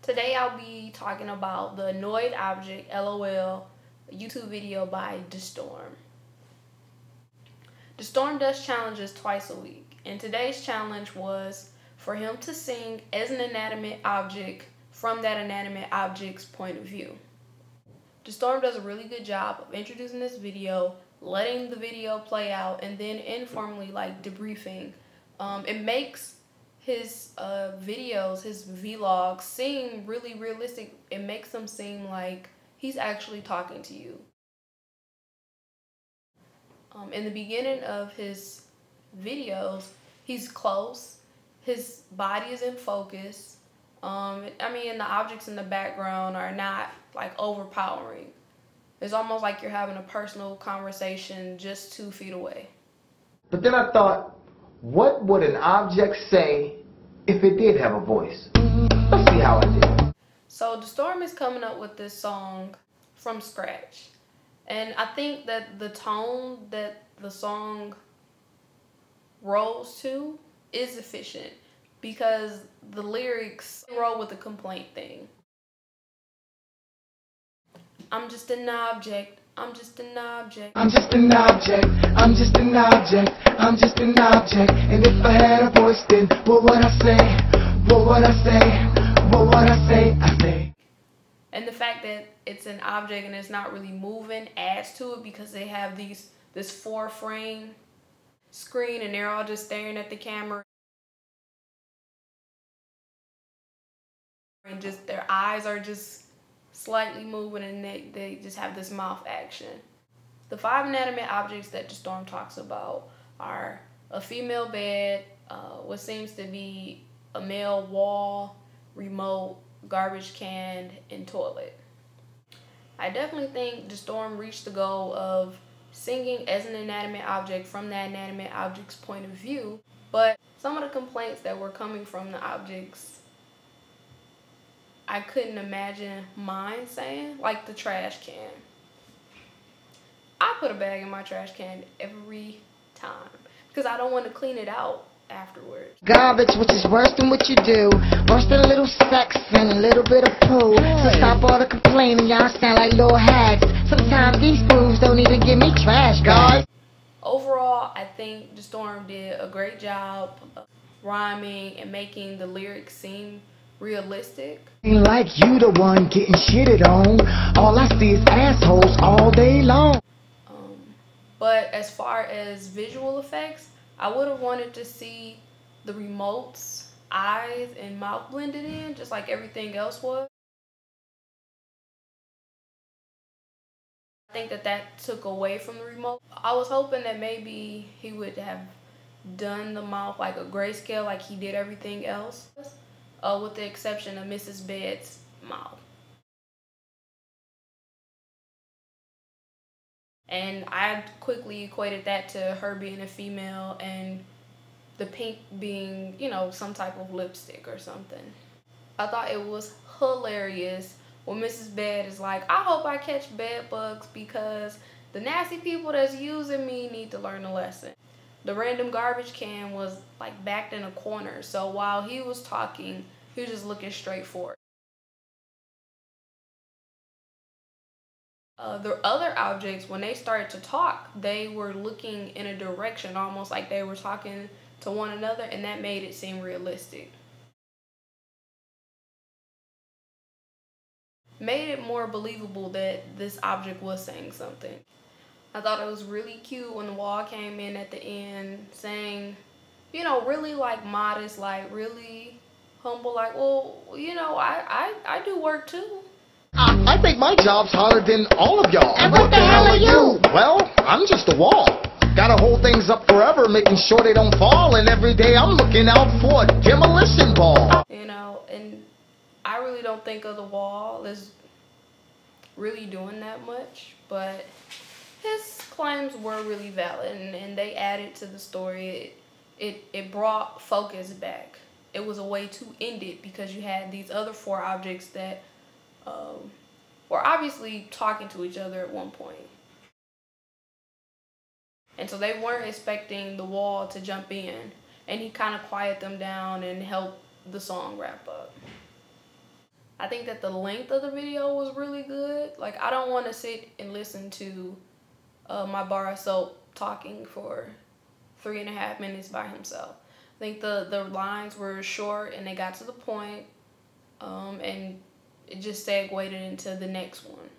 Today I'll be talking about the Annoyed Object LOL YouTube video by DeStorm. DeStorm does challenges twice a week, and today's challenge was for him to sing as an inanimate object from that inanimate object's point of view. DeStorm does a really good job of introducing this video, letting the video play out, and then informally debriefing. It makes his videos, his vlogs, seem really realistic. It makes them seem like he's actually talking to you. In the beginning of his videos, he's close, his body is in focus. The objects in the background are not overpowering. It's almost like you're having a personal conversation just 2 feet away. But then I thought, what would an object say if it did have a voice? Let's see how I did. So DeStorm is coming up with this song from scratch. And I think that the tone that the song rolls to is efficient because the lyrics roll with the complaint thing. I'm just an object. I'm just an object. I'm just an object. I'm just an object. I'm just an object. And if I had a voice, then what would I say? What would I say? What would I say? I say. And the fact that it's an object and it's not really moving adds to it because they have this 4-frame screen and they're all just staring at the camera. And just their eyes are just slightly moving and they just have this mouth action. The 5 inanimate objects that DeStorm talks about are a female bed, what seems to be a male wall, remote, garbage can, and toilet. I definitely think DeStorm reached the goal of singing as an inanimate object from that inanimate object's point of view, but some of the complaints that were coming from the objects I couldn't imagine mine saying, like the trash can. I put a bag in my trash can every time because I don't want to clean it out afterwards. Garbage, which is worse than what you do. Worse than a little sex and a little bit of poo. So stop all the complaining, y'all sound like little hags. Sometimes these fools don't even give me trash, guys. Overall, I think DeStorm did a great job of rhyming and making the lyrics seem realistic. Ain't like you the one getting shitted on. All I see is assholes all day long. But as far as visual effects, I would have wanted to see the remote's eyes and mouth blended in, just like everything else was. I think that took away from the remote. I was hoping that maybe he would have done the mouth like a grayscale like he did everything else, with the exception of Mrs. Bed's mouth. And I quickly equated that to her being a female and the pink being, some type of lipstick or something. I thought it was hilarious when Mrs. Bed is like, I hope I catch bed bugs because the nasty people that's using me need to learn a lesson. The random garbage can was backed in a corner, so while he was talking, he was just looking straight for it. The other objects, when they started to talk, they were looking in a direction, almost like they were talking to one another, and that made it seem realistic. Made it more believable that this object was saying something. I thought it was really cute when the wall came in at the end saying, really modest, really humble, well, I do work too. I think my job's harder than all of y'all. And what the hell are you? Well, I'm just a wall. Gotta hold things up forever, making sure they don't fall, and every day I'm looking out for a demolition ball. And I really don't think of the wall as really doing that much, but his claims were really valid, and they added to the story. It brought focus back. It was a way to end it because you had these other 4 objects that were obviously talking to each other at one point. And so they weren't expecting the wall to jump in, and he kind of quieted them down and helped the song wrap up. I think that the length of the video was really good. Like, I don't want to sit and listen to my bar of soap talking for 3.5 minutes by himself. I think the lines were short and they got to the point, and it just segued into the next one.